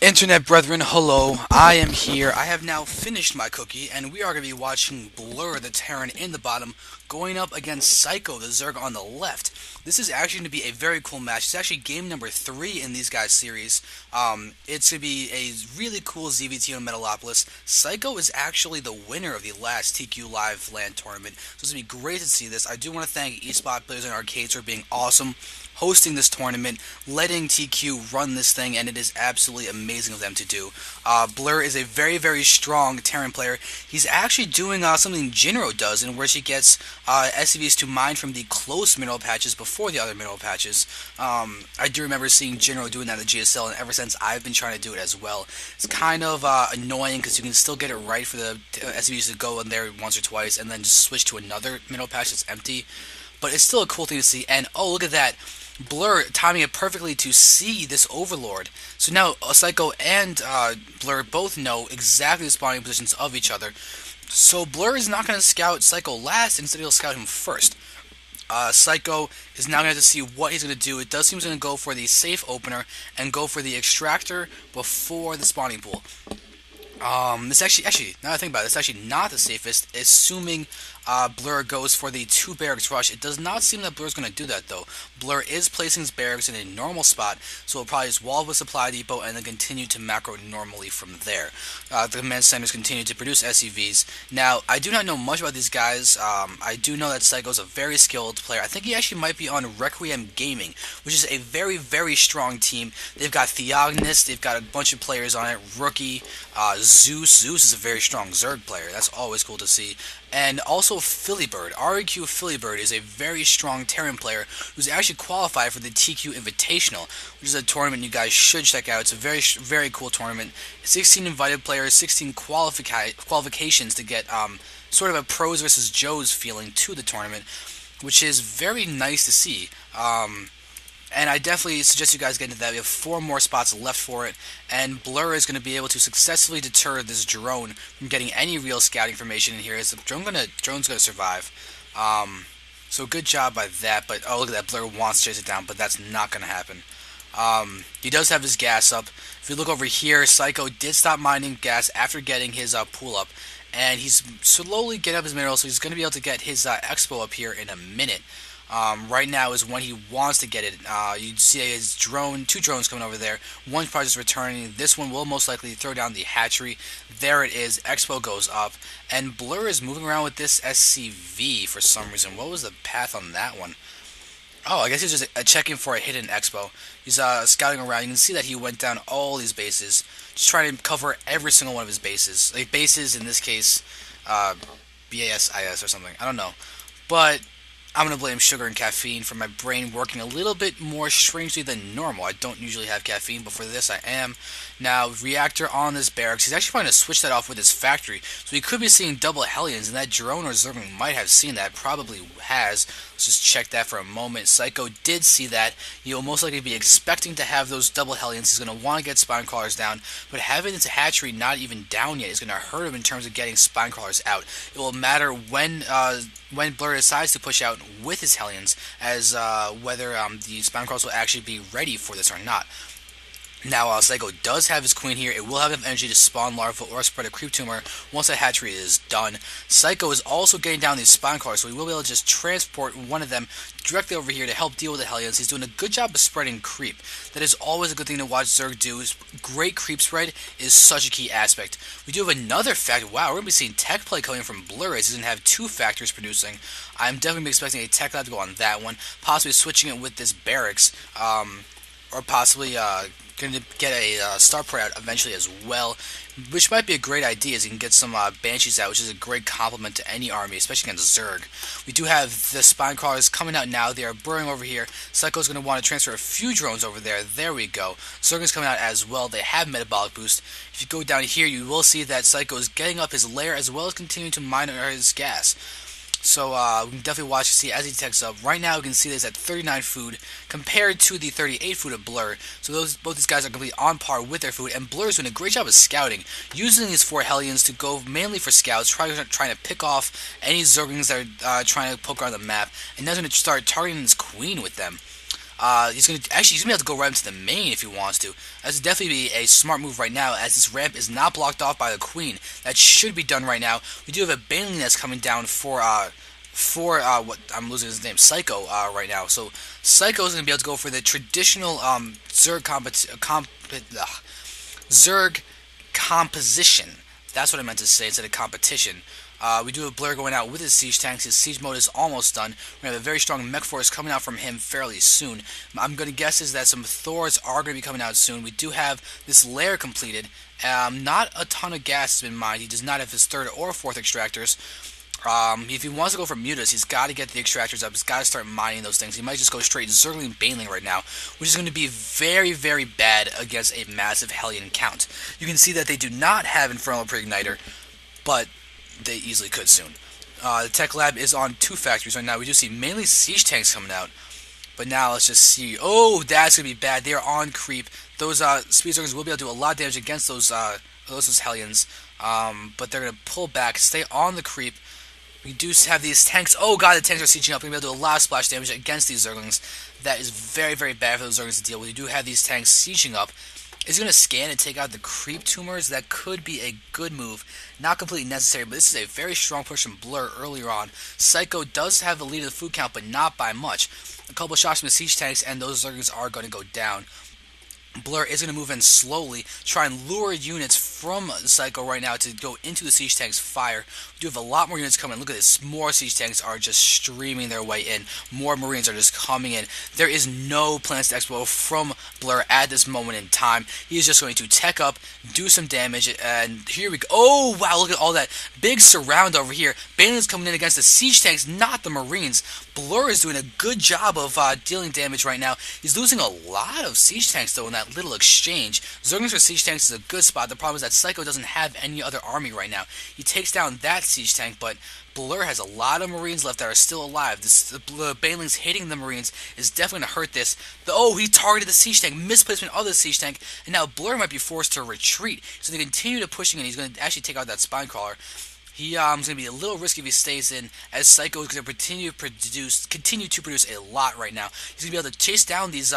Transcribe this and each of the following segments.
Internet brethren, hello. I am here. I have now finished my cookie, and we are going to be watching bLur, the Terran, in the bottom, going up against Saikou, the Zerg, on the left. This is actually going to be a very cool match. It's actually game number 3 in these guys' series. It's going to be a really cool ZVT on Metalopolis. Saikou is actually the winner of the last TQ Live LAN tournament, so it's going to be great to see this. I do want to thank eSpot, Billiards and Arcades for being awesome, hosting this tournament, letting TQ run this thing, and it is absolutely amazing of them to do. bLur is a very, very strong Terran player. He's actually doing something Jinro does, in which he gets SCVs to mine from the close mineral patches before the other mineral patches. I do remember seeing Jinro doing that in the GSL, and ever since I've been trying to do it as well. It's kind of annoying because you can still get it right for the SCVs to go in there once or twice, and then just switch to another mineral patch that's empty. But it's still a cool thing to see, and oh, look at that. bLur timing it perfectly to see this Overlord. So now Saikou and bLur both know exactly the spawning positions of each other. So bLur is not going to scout Saikou last, instead he'll scout him first. Saikou is now going to have to see what he's going to do. It does seem he's going to go for the safe opener and go for the extractor before the spawning pool. This actually, now that I think about it, it's actually not the safest, assuming bLur goes for the 2 barracks rush. It does not seem that bLur is going to do that, though. bLur is placing his barracks in a normal spot, so he'll probably just wall up a supply depot and then continue to macro normally from there. The command centers continue to produce SCVs. Now, I do not know much about these guys. I do know that Saikou is a very skilled player. I think he actually might be on Requiem Gaming, which is a very, very strong team. They've got Theognis, they've got a bunch of players on it, Rookie, Zeus. Zeus is a very strong Zerg player. That's always cool to see. And also Phillybird. REQ Phillybird is a very strong Terran player who's actually qualified for the TQ Invitational, which is a tournament you guys should check out. It's a very, very cool tournament. 16 invited players, 16 qualifications to get sort of a pros versus Joes feeling to the tournament, which is very nice to see. And I definitely suggest you guys get into that. We have 4 more spots left for it, and bLur is going to be able to successfully deter this drone from getting any real scouting information in here. Is the drone's going to survive? So good job by that. But oh, look at that! bLur wants to chase it down, but that's not going to happen. He does have his gas up. If you look over here, Saikou did stop mining gas after getting his pool up, and he's slowly getting up his minerals, so he's going to be able to get his expo up here in a minute. Right now is when he wants to get it. You see his drone, 2 drones coming over there. One's probably just returning. This one will most likely throw down the hatchery. There it is. Expo goes up. And bLur is moving around with this SCV for some reason. What was the path on that one? Oh, I guess he's just checking for a hidden Expo. He's scouting around. You can see that he went down all these bases. Just trying to cover every single one of his bases. Like bases, in this case, BASIS or something. I don't know. But I'm going to blame sugar and caffeine for my brain working a little bit more strangely than normal. I don't usually have caffeine, but for this I am. Now, reactor on this barracks. He's actually trying to switch that off with his factory. So he could be seeing double Hellions, and that drone or Zerg might have seen that. Probably has. Let's just check that for a moment. Saikou did see that. He'll most likely be expecting to have those double Hellions. He's going to want to get spine crawlers down, but having this hatchery not even down yet is going to hurt him in terms of getting spine crawlers out. It will matter when bLur decides to push out with his Hellions, as whether the spine crawlers will actually be ready for this or not. Now, Saikou does have his queen here. It will have enough energy to spawn larva or spread a creep tumor once the hatchery is done. Saikou is also getting down these spine crawlers, so he will be able to just transport one of them directly over here to help deal with the Hellions. He's doing a good job of spreading creep. That is always a good thing to watch Zerg do. Great creep spread is such a key aspect. We do have another factor. Wow, we're going to be seeing tech play coming from bLur, as he's going to have 2 factories producing. I'm definitely expecting a tech lab to go on that one, possibly switching it with this barracks, or possibly going to get a starport out eventually as well, which might be a great idea, as you can get some Banshees out, which is a great complement to any army, especially against Zerg. We do have the spine crawlers coming out now. They are burrowing over here. Saikou's going to want to transfer a few drones over there. There we go. Zerg is coming out as well. They have metabolic boost. If you go down here, you will see that Saikou is getting up his lair as well as continuing to mine his gas. So we can definitely watch to see as he techs up. Right now we can see this at 39 food compared to the 38 food of bLur. So both these guys are completely on par with their food, and bLur is doing a great job of scouting, using his 4 Hellions to go mainly for scouts, trying to pick off any Zerglings that are trying to poke around the map, and now he's going to start targeting his queen with them. He's gonna be able to go right into the main if he wants to. That's definitely be a smart move right now, as this ramp is not blocked off by the queen. That should be done right now. We do have a baneling that's coming down for what I'm losing his name, Saikou, right now. So Saikou is gonna be able to go for the traditional Zerg composition. That's what I meant to say instead of competition. We do have bLur going out with his siege tanks. His siege mode is almost done. We're going to have a very strong mech force coming out from him fairly soon. I'm going to guess is that some Thors are going to be coming out soon. We do have this lair completed. Not a ton of gas has been mined. He does not have his third or fourth extractors. If he wants to go for mutas, he's got to get the extractors up. He's got to start mining those things. He might just go straight Zergling Baneling right now, which is going to be very, very bad against a massive Hellion count. You can see that they do not have Infernal Preigniter, but they easily could soon. The tech lab is on 2 factories right now. We do see mainly siege tanks coming out. But now let's just see. Oh, that's going to be bad. They are on creep. Those speed Zergers will be able to do a lot of damage against those Hellions. But they're going to pull back, stay on the creep. We do have these tanks. Oh god, the tanks are sieging up. We're going to be able to do a lot of splash damage against these Zerglings. That is very, very bad for those Zerglings to deal with. We do have these tanks sieging up. Is he going to scan and take out the creep tumors? That could be a good move. Not completely necessary, but this is a very strong push from bLur earlier on. Saikou does have the lead of the food count, but not by much. A couple shots from the siege tanks, and those Zerglings are going to go down. bLur is going to move in slowly, try and lure units from Saikou right now to go into the siege tank's fire. We do have a lot more units coming. Look at this. More siege tanks are just streaming their way in. More marines are just coming in. There is no plans to expo from bLur at this moment in time. He is just going to tech up, do some damage, and here we go. Oh, wow, look at all that big surround over here. Baneling's coming in against the siege tanks, not the marines. bLur is doing a good job of dealing damage right now. He's losing a lot of siege tanks, though, in that little exchange. Zerglings for siege tanks is a good spot. The problem is that Saikou doesn't have any other army right now. He takes down that siege tank, but bLur has a lot of marines left that are still alive. The banelings hitting the marines is definitely going to hurt this. Oh, he targeted the siege tank, misplacement of the siege tank, and now bLur might be forced to retreat. So they continue to pushing in. He's going to actually take out that spine crawler. He is going to be a little risky if he stays in, as Saikou is going to continue to produce a lot right now. He's going to be able to chase down these.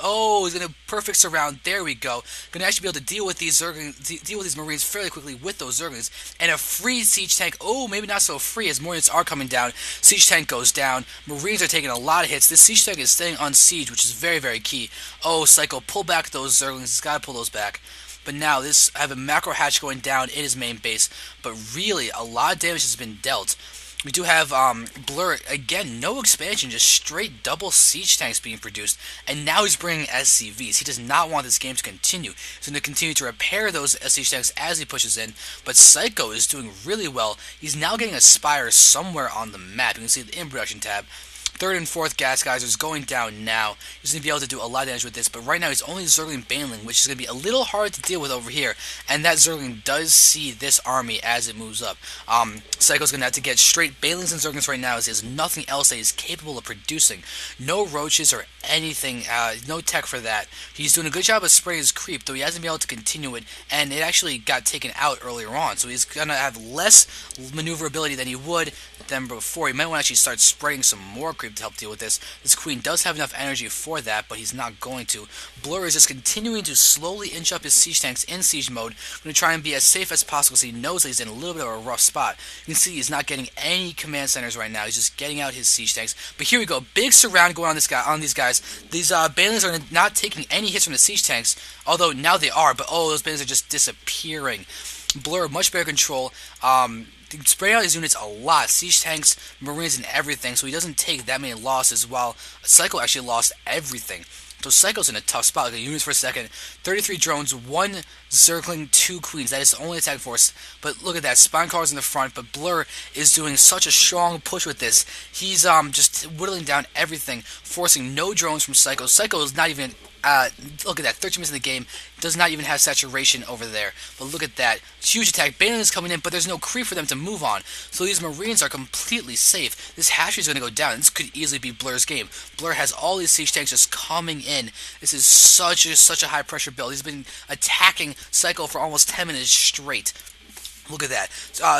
Oh, he's going to perfect surround. There we go. Going to actually be able to deal with these marines fairly quickly with those Zerglings. And a free siege tank. Oh, maybe not so free as more units are coming down. Siege tank goes down. Marines are taking a lot of hits. This siege tank is staying on siege, which is very, very key. Oh, Saikou, pull back those Zerglings. He's got to pull those back. But now I have a macro hatch going down in his main base. But really, a lot of damage has been dealt. We do have bLur, again, no expansion, just straight double siege tanks being produced. And now he's bringing SCVs. He does not want this game to continue. He's going to continue to repair those siege tanks as he pushes in. But Saikou is doing really well. He's now getting a spire somewhere on the map. You can see the in production tab. Third and fourth gas geysers going down now. He's going to be able to do a lot of damage with this, but right now he's only Zergling Baneling, which is going to be a little hard to deal with over here. And that Zergling does see this army as it moves up. Saikou's going to have to get straight Banelings and Zerglings right now, as he has nothing else that he's capable of producing. No roaches or anything, no tech for that. He's doing a good job of spraying his creep, though he hasn't been able to continue it, and it actually got taken out earlier on, so he's going to have less maneuverability than he would than before. He might want to actually start spraying some more creep to help deal with this. This queen does have enough energy for that, but he's not going to. bLur is just continuing to slowly inch up his siege tanks in siege mode. Going to try and be as safe as possible, so he knows that he's in a little bit of a rough spot. You can see he's not getting any command centers right now. He's just getting out his siege tanks. But here we go, big surround going on these guys. These Banelings are not taking any hits from the siege tanks, although now they are. But oh, those Banelings are just disappearing. bLur, much better control. Spray out his units a lot, siege tanks, marines, and everything, so he doesn't take that many losses, while Saikou actually lost everything. So Saikou's in a tough spot. Look at units for a second. 33 drones, 1 Zergling, 2 queens. That is the only attack force. But look at that. Spine crawlers in the front. But bLur is doing such a strong push with this. He's just whittling down everything, forcing no drones from Saikou. Saikou is not even... look at that, 13 minutes in the game, does not even have saturation over there. But look at that, huge attack. Baneling is coming in, but there's no creep for them to move on. So these marines are completely safe. This hatchery is going to go down. This could easily be bLur's game. bLur has all these siege tanks just coming in. This is such a high pressure build. He's been attacking Saikou for almost 10 minutes straight. Look at that.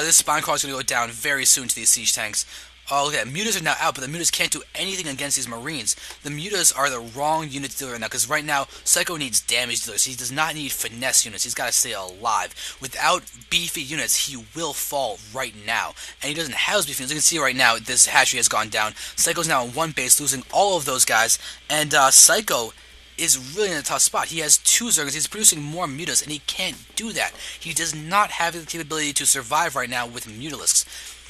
This spine crawler is going to go down very soon to these siege tanks. Oh, okay. Mutas are now out, but the Mutas can't do anything against these Marines. The Mutas are the wrong unit to do it right now, because right now, Saikou needs damage dealers. He does not need finesse units. He's got to stay alive. Without beefy units, he will fall right now. And he doesn't have those beefy units. You can see right now, this hatchery has gone down. Saikou's now on one base, losing all of those guys. And Saikou is really in a tough spot. He has two Zergs, he's producing more Mutas, and he can't do that. He does not have the capability to survive right now with Mutalisks.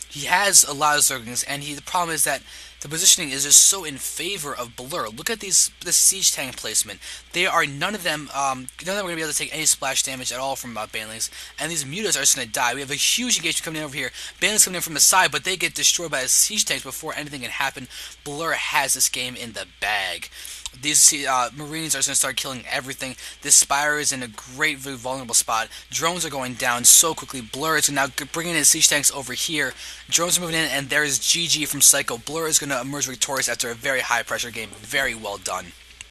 He has a lot of Zerglings, and the problem is that the positioning is just so in favor of bLur. Look at this siege tank placement. None of them are going to be able to take any splash damage at all from Banelings, and these Mutas are just going to die. We have a huge engagement coming in over here. Banelings coming in from the side, but they get destroyed by the siege tanks before anything can happen. bLur has this game in the bag. These Marines are going to start killing everything. This Spire is in a great, very vulnerable spot. Drones are going down so quickly. bLur is now bringing in siege tanks over here. Drones are moving in, and there's GG from Saikou. bLur is going to emerge victorious after a very high-pressure game. Very well done.